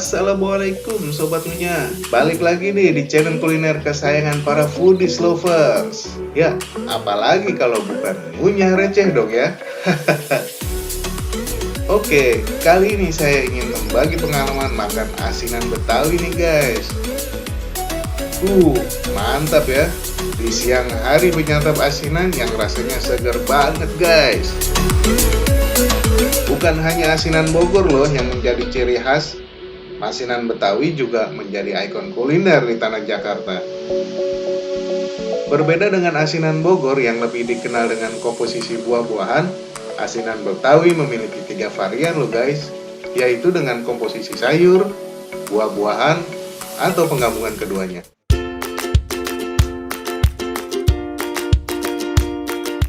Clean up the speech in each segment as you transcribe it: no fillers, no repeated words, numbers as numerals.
Assalamualaikum Sobat Ngunyah. Balik lagi nih di channel kuliner kesayangan para foodies lovers. Ya, apalagi kalau bukan ngunyah receh dong ya. Oke, kali ini saya ingin membagi pengalaman makan asinan Betawi nih guys. Mantap ya. Di siang hari menyantap asinan yang rasanya segar banget guys. Bukan hanya asinan Bogor loh yang menjadi ciri khas, asinan Betawi juga menjadi ikon kuliner di tanah Jakarta. Berbeda dengan asinan Bogor yang lebih dikenal dengan komposisi buah-buahan, asinan Betawi memiliki 3 varian loh guys, yaitu dengan komposisi sayur, buah-buahan, atau penggabungan keduanya.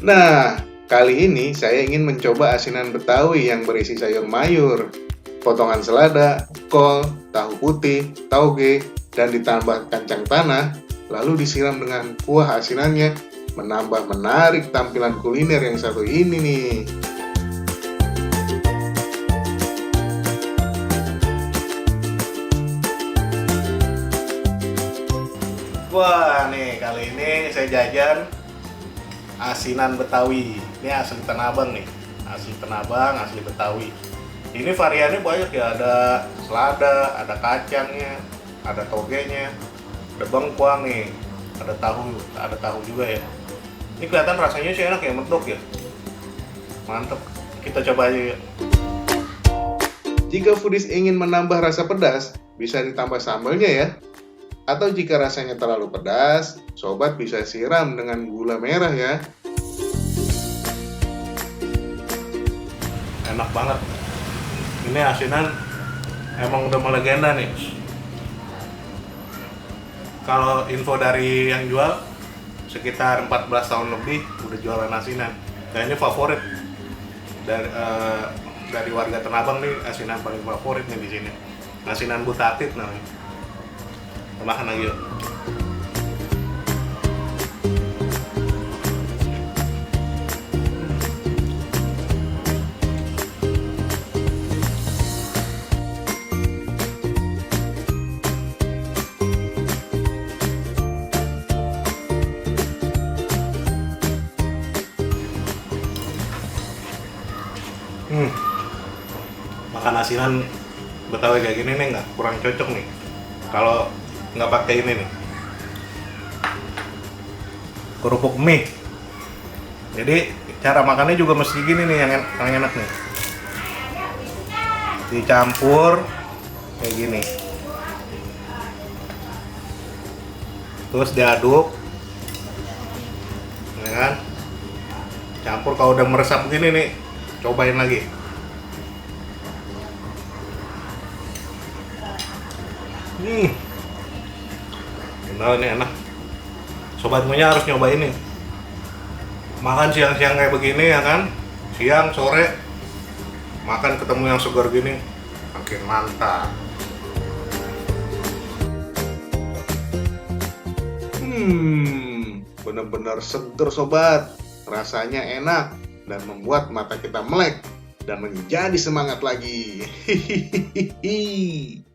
Nah, kali ini saya ingin mencoba asinan Betawi yang berisi sayur mayur, potongan selada, kol, tahu putih, tauge, dan ditambah kacang tanah, lalu disiram dengan kuah asinannya, menambah menarik tampilan kuliner yang satu ini nih. Wah, nih kali ini saya jajan asinan Betawi. Ini asli Tanah Abang nih, asli Tanah Abang, asli Betawi. Ini variannya banyak ya, ada selada, ada kacangnya, ada togenya, ada bengkuang nih, ada tahu juga ya. Ini kelihatan rasanya sih enak ya, medok ya, mantep. Kita coba aja ya. Jika foodies ingin menambah rasa pedas, bisa ditambah sambalnya ya. Atau jika rasanya terlalu pedas, sobat bisa siram dengan gula merah ya. Enak banget. Ini asinan emang udah melegenda nih. Kalau info dari yang jual, sekitar 14 tahun lebih udah jualan asinan. Dan ini favorit dari warga Tanah Abang nih, asinan paling favorit nih di sini. Asinan Butatit namanya. Makan lagi yuk. Makan asinan Betawi kayak gini nih nggak kurang cocok nih kalau nggak pakai ini nih, kerupuk mie. Jadi cara makannya juga mesti gini nih yang enak nih, dicampur kayak gini, terus diaduk ya kan, campur. Kalau udah meresap begini nih, cobain lagi. Benar, ini enak. Sobat Ngunyah harus nyobain nih. Makan siang-siang kayak begini ya kan, siang sore makan ketemu yang segar gini, makin mantap. Bener-bener seger sobat. Rasanya enak dan membuat mata kita melek dan menjadi semangat lagi. Hihihi.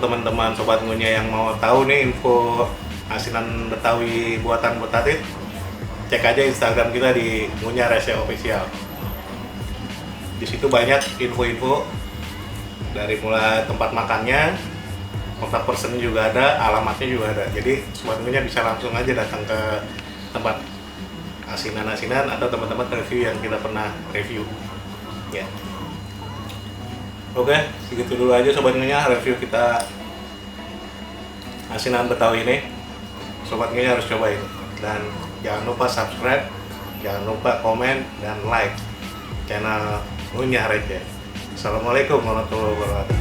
Teman-teman Sobat Ngunyah yang mau tahu nih info asinan Betawi buatan Butatit, cek aja Instagram kita di Ngunyah Receh Official. Di situ banyak info-info dari mulai tempat makannya, kontak personnya juga ada, alamatnya juga ada. Jadi Sobat Ngunyah bisa langsung aja datang ke tempat asinan-asinan atau teman-teman review yang kita pernah review. Ya. Oke, segitu dulu aja Sobat Ngunyah review kita asinan Betawi ini. Sobat Ngunyah harus cobain. Dan jangan lupa subscribe, jangan lupa komen dan like channel Ngunyah Receh. Assalamualaikum warahmatullahi wabarakatuh.